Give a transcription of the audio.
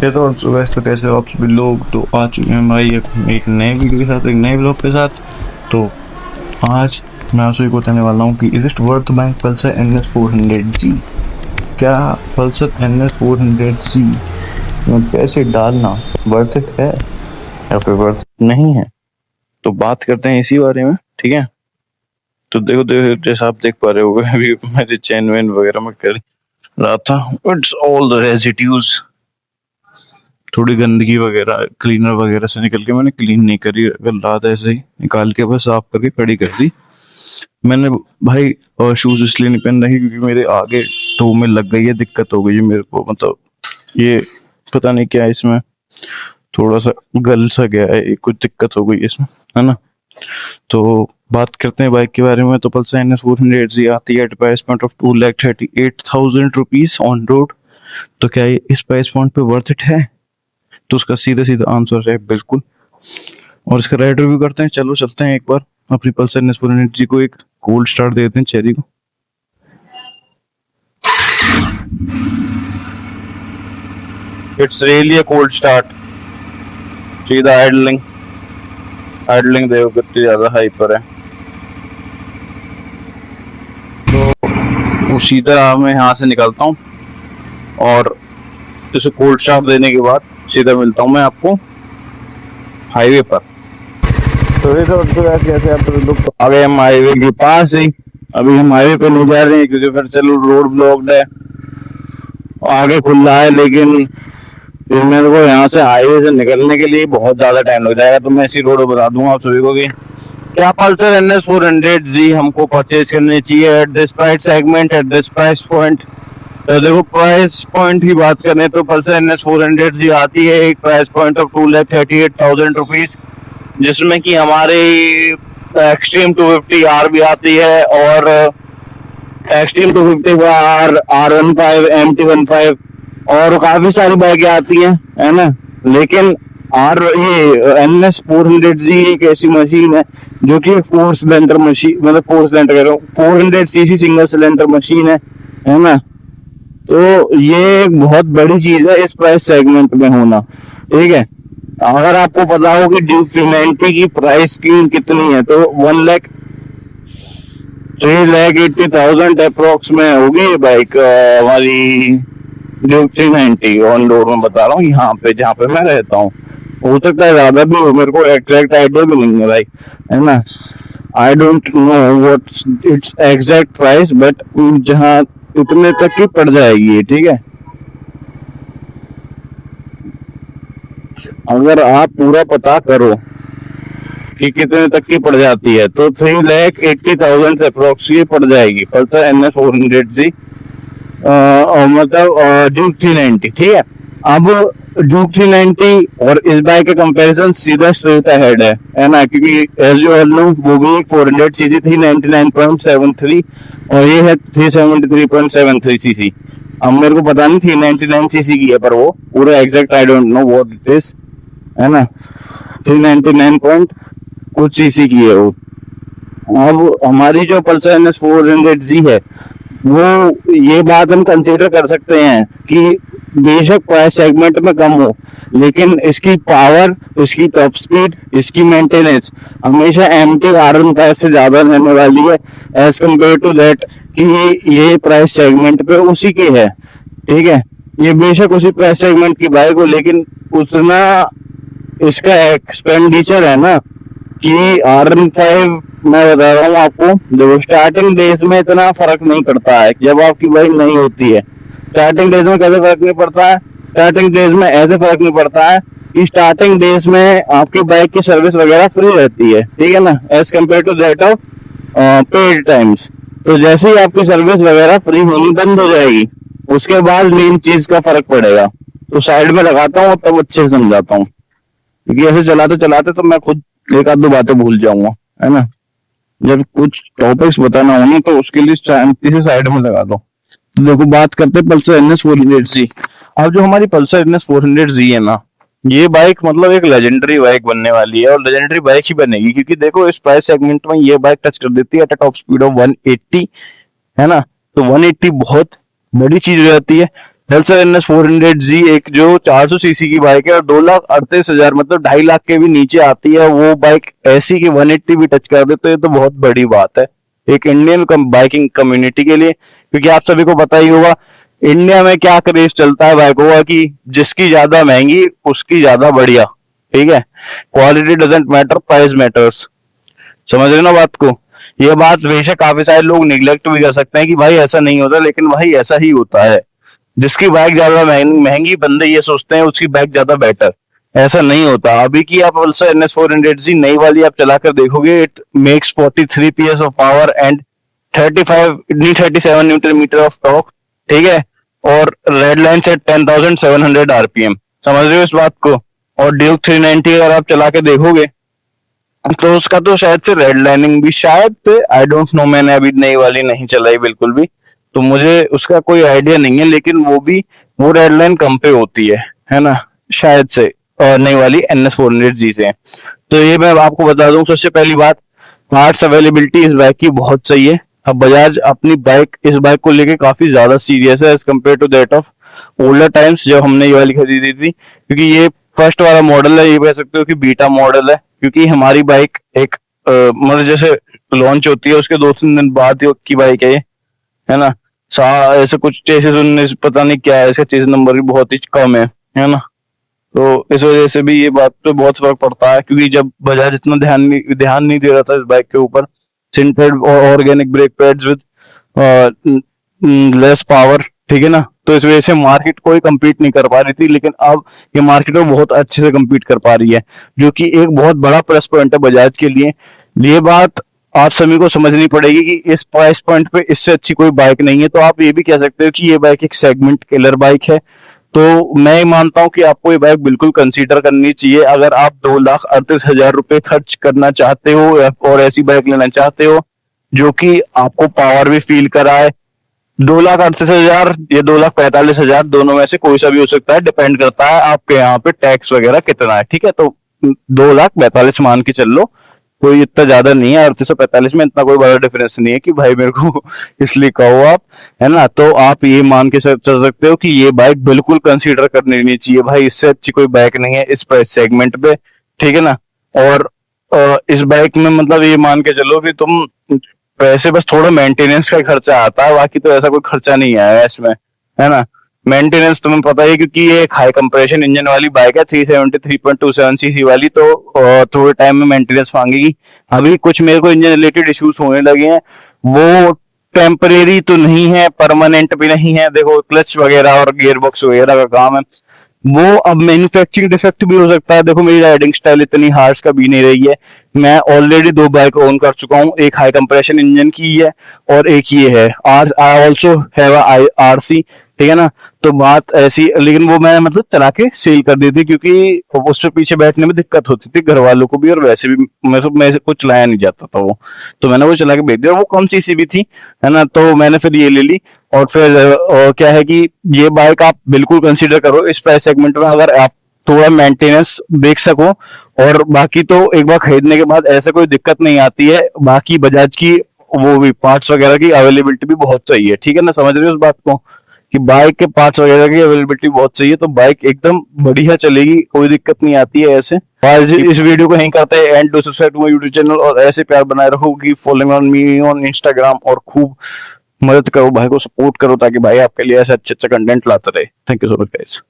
तो कैसे हो आप सभी लोग। तो आ चुके हैं भाई एक नए वीडियो के साथ, एक नए ब्लॉग के साथ। तो आज मैं आप सभी को बताने वाला हूँ कि is it worth buying Pulsar NS400Z। क्या पल्सर NS400Z में पैसे डालना वर्थ इट है या फिर वर्थ नहीं है। तो बात करते हैं इसी बारे में, ठीक है। तो देखो जैसा आप देख पा रहे हो अभी मेरे चैन वैन वगैरह में कर रहा था। इट्स ऑल द रेजिड्यूज, थोड़ी गंदगी वगैरह क्लीनर वगैरह से निकल के मैंने क्लीन नहीं करी, कल रात ऐसे ही निकाल के बस साफ करके खड़ी कर दी मैंने भाई। और शूज इसलिए नहीं पहन रही क्योंकि मेरे आगे टो में लग गई है, दिक्कत हो गई है मेरे को। मतलब ये पता नहीं क्या है इसमें, थोड़ा सा गल सा गया है, कुछ दिक्कत हो गई है इसमें, है ना। तो बात करते हैं बाइक के बारे में। तो पल्सर NS400Z आती है at price point of 2,38,000 rupees on road. तो क्या ये इस प्राइस पॉइंट पे वर्थ इट है? तो उसका सीधा सीधा आंसर है बिल्कुल। और इसका राइड रिव्यू करते हैं। चलो चलते हैं एक बार अपनी पल्सर NS400Z को एक कोल्ड स्टार्ट देते हैं चेरी को। It's really a cold start. सीधा आइडलिंग देखो कितनी ज्यादा हाइपर है। तो सीधा मैं यहाँ से निकलता हूँ और इसे कोल्ड स्टार्ट देने के बाद सीधा मिलता हूँ मैं आपको हाईवे पर। तो कैसे आप लोग आ गए हम हाईवे के पास ही। अभी हम हाईवे पे नहीं जा रहे हैं क्योंकि फिर चलो रोड ब्लॉक्ड है, आगे खुला है, लेकिन फिर मेरे को यहाँ से हाईवे से निकलने के लिए बहुत ज्यादा टाइम लग जाएगा। तो मैं इसी रोड बता दूंगा आप सभी को कि क्या पल्सर NS400Z हमको परचेज करनी चाहिए at this price segment, at this price point. तो देखो प्राइस पॉइंट की बात करें तो पल्सर NS400Z आती है एक प्राइस पॉइंट ऑफ 2,38,000 रुपीज, जिसमें कि हमारे एक्सट्रीम 250R भी आती है और एक्सट्रीम 250R, R15, MT15 और काफी सारी बाइकें आती हैं, है ना। लेकिन ये NS400Z एक ऐसी मशीन है जो कि फोर सिलेंडर मशीन, मतलब फोर सिलेंडर कह रहा हूँ, 400cc सिंगल सिलेंडर मशीन है ना। तो ये एक बहुत बड़ी चीज है इस प्राइस सेगमेंट में होना, ठीक है। अगर आपको पता हो कि ड्यूक 390 की प्राइस की कितनी है तो 3,80,000 अप्रोक्स में होगी ये बाइक हमारी ड्यूक 390 ऑन रोड में बता रहा हूँ, यहाँ पे जहाँ पे मैं रहता हूँ। हो सकता है ज्यादा भी हो, मेरे को एग्जैक्ट आइडिया भी नहीं है भाई, है ना। I don't know what it's exact price, but जहाँ उतने तक की पड़ जाएगी, ठीक है। अगर आप पूरा पता करो कि कितने तक की पड़ जाती है तो 3,80,000 से अप्रोक्स की पड़ जाएगी पल्सर NS400Z, मतलब ड्यूक 390, ठीक है। अब ड्यूक 390 और इस बाइक के कंपैरिजन सीधा स्ट्रेट अहेड है ना, क्योंकि एज यू ऑल नो वो भी एक 400cc 399.73 और ये है 373.73 cc। अब मेरे को पता नहीं 399cc की है, पर वो पूरा exact I don't know what it is, है ना। 399 पॉइंट कुछ सीसी की है वो। अब हमारी जो पल्सर NS400Z है वो ये बात हम कंसीडर कर सकते हैं कि बेशक प्राइस सेगमेंट में कम हो, लेकिन इसकी पावर, इसकी टॉप स्पीड, इसकी मेंटेनेंस हमेशा MT R15 से ज्यादा रहने वाली है एज कम्पेयर टू दैट कि ये प्राइस सेगमेंट पे उसी की है, ठीक है। ये बेशक उसी प्राइस सेगमेंट की बाइक हो, लेकिन उतना इसका एक्सपेंडिचर है ना कि R15 मैं बता रहा हूँ आपको, देखो स्टार्टिंग डेज में इतना फर्क नहीं पड़ता है जब आपकी बाइक नहीं होती है। स्टार्टिंग डेज में कैसे फर्क नहीं पड़ता है? स्टार्टिंग डेज में ऐसे फर्क नहीं पड़ता है कि स्टार्टिंग डेज में आपकी बाइक की सर्विस वगैरह फ्री रहती है, ठीक है ना, as compared to that of paid times. तो जैसे ही आपकी सर्विस वगैरह फ्री होनी बंद हो जाएगी उसके बाद मेन चीज का फर्क पड़ेगा। तो साइड में लगाता हूँ तब अच्छे से समझाता हूँ, क्योंकि ऐसे चलाते चलाते तो मैं खुद एक आध दो बातें भूल जाऊंगा, है ना। जब कुछ टॉपिक्स बताना हो ना तो उसके लिए शांति से साइड में लगा दो। तो देखो बात करते हैं पल्सर NS400Z। अब जो हमारी पल्सर NS400Z है ना, ये बाइक मतलब एक लेजेंडरी बाइक बनने वाली है और लेजेंडरी बाइक ही बनेगी, क्योंकि देखो इस प्राइस सेगमेंट में ये बाइक टच कर देती है एट टॉप स्पीड ऑफ 180, है ना। तो 180 बहुत बड़ी चीज हो जाती है। पल्सर NS 400G एक जो 400 सीसी की बाइक है और 2,38,000 मतलब 2.5 लाख के भी नीचे आती है, वो बाइक ऐसी कि 180 भी टच कर दे, तो ये तो बहुत बड़ी बात है एक इंडियन बाइकिंग कम्युनिटी के लिए। क्योंकि आप सभी को पता ही होगा इंडिया में क्या क्रेज चलता है बाइकों का कि जिसकी ज्यादा महंगी उसकी ज्यादा बढ़िया, ठीक है। Quality doesn't matter, price matters. समझ रहे हो ना बात को? ये बात बेशक काफी सारे लोग निग्लेक्ट भी कर सकते हैं कि भाई ऐसा नहीं होता, लेकिन भाई ऐसा ही होता है। जिसकी बाइक ज्यादा महंगी बंदे ये सोचते हैं उसकी बाइक ज्यादा बेटर, ऐसा नहीं होता। अभी की आप पल्सर NS 400G नई वाली आप चलाकर देखोगे, it makes 43 PS of power and 37 newton metre of torque, ठीक है। और रेड लाइन से 10,700 RPM। समझ रहे हो इस बात को? और ड्यूक 390 अगर आप चला के देखोगे तो उसका तो शायद से रेड लाइनिंग भी शायद से, आई डोंट नो, मैंने अभी नई वाली नहीं चलाई बिल्कुल भी, तो मुझे उसका कोई आइडिया नहीं है। लेकिन वो रेड लाइन कम पे होती है ना, शायद से, और नई वाली NS 400G से। तो ये मैं आपको बता दूं, सबसे पहली बात, पार्ट्स अवेलेबिलिटी इस बाइक की बहुत सही है। अब बजाज अपनी इस बाइक को लेके काफी ज्यादा सीरियस है as compared to that of older times जब हमने ये वाली खरीदी थी। क्योंकि ये फर्स्ट वाला मॉडल है, ये कह सकते हो कि बीटा मॉडल है। क्योंकि हमारी बाइक एक मतलब जैसे लॉन्च होती है उसके 2-3 दिन बाद की बाइक है ये, है ना। ऐसे कुछ चेसिस 19 पता नहीं क्या है, इसका चेस नंबर भी बहुत ही कम है ना। तो इस वजह से भी ये बात पे बहुत फर्क पड़ता है। क्योंकि जब बजाज इतना ध्यान नहीं दे रहा था इस बाइक के ऊपर, सिंथेड और organic brake pads with less power, ठीक है ना, तो इस वजह से मार्केट कोई compete नहीं कर पा रही थी। लेकिन अब ये मार्केट में बहुत अच्छे से compete कर पा रही है, जो कि एक बहुत बड़ा प्लस पॉइंट है बजाज के लिए। ये बात आप सभी को समझनी पड़ेगी कि इस प्राइस पॉइंट पे इससे अच्छी कोई बाइक नहीं है। तो आप ये भी कह सकते हो कि ये बाइक एक सेगमेंट किलर बाइक है। तो मैं मानता हूं कि आपको ये बाइक बिल्कुल कंसीडर करनी चाहिए अगर आप 2,38,000 रुपए खर्च करना चाहते हो और ऐसी बाइक लेना चाहते हो जो कि आपको पावर भी फील कराए। 2,38,000 या 2,45,000 दोनों में से कोई सा भी हो सकता है, डिपेंड करता है आपके यहाँ पे टैक्स वगैरह कितना है, ठीक है। तो 2,42,000 मान के चल लो, कोई इतना ज्यादा नहीं है। 345 में इतना कोई बड़ा डिफरेंस नहीं है कि भाई मेरे को इसलिए कहो आप, है ना। तो आप ये मान के चल सकते हो कि ये बाइक बिल्कुल कंसीडर करनी नहीं चाहिए भाई, इससे अच्छी कोई बाइक नहीं है इस प्राइस सेगमेंट पे, ठीक है ना। और इस बाइक में मतलब ये मान के चलो कि तुम पैसे बस थोड़ा मेंटेनेंस का खर्चा आता है, बाकी तो ऐसा कोई खर्चा नहीं आया इसमें, है ना। मेंटेनेंस तुम्हें पता ही है क्योंकि ये एक हाई कंप्रेशन इंजन वाली बाइक है, 373.27 सीसी वाली, तो थोड़े टाइम में मेंटेनेंस मांगेगी। अभी कुछ मेरे को इंजन रिलेटेड इश्यूज होने लगे हैं, वो टेम्परेरी तो नहीं है, परमानेंट भी नहीं है। देखो क्लच वगैरह और गियर बॉक्स वगैरह का काम है, वो अब मैन्युफैक्चरिंग डिफेक्ट भी हो सकता है। देखो मेरी राइडिंग स्टाइल इतनी हार्श कभी नहीं रही है, मैं ऑलरेडी 2 बाइक ओन कर चुका हूँ, एक हाई कंप्रेशन इंजन की है और एक ये है आई ऑल्सो हैव RC, ठीक है ना। तो बात ऐसी, लेकिन वो मैं मतलब चला के सेल कर दी थी क्योंकि उससे पीछे बैठने में दिक्कत होती थी घर वालों को भी, और वैसे भी मैं कुछ चलाया नहीं जाता था वो, तो मैंने वो चला के भेज दिया। वो कम सीसी भी थी, है ना, तो मैंने फिर ये ले ली। और फिर क्या है कि ये बाइक आप बिल्कुल कंसीडर करो इस प्राइस सेगमेंट में अगर आप थोड़ा मेंटेनेंस देख सको। और बाकी तो एक बार खरीदने के बाद ऐसा कोई दिक्कत नहीं आती है। बाकी बजाज की वो भी पार्ट्स वगैरह की अवेलेबिलिटी भी बहुत सही है, ठीक है ना। समझ रहे हो उस बात को कि बाइक के पार्ट्स वगैरह की अवेलेबिलिटी बहुत सही है, तो बाइक एकदम बढ़िया चलेगी, कोई दिक्कत नहीं आती है ऐसे। आज इस वीडियो को यहीं करते हैं end. Do subscribe to my YouTube channel और ऐसे प्यार बनाए रखो कि following on me on Instagram, और खूब मदद करो, भाई को सपोर्ट करो ताकि भाई आपके लिए ऐसे अच्छे अच्छे कंटेंट लाते रहे। Thank you so much guys.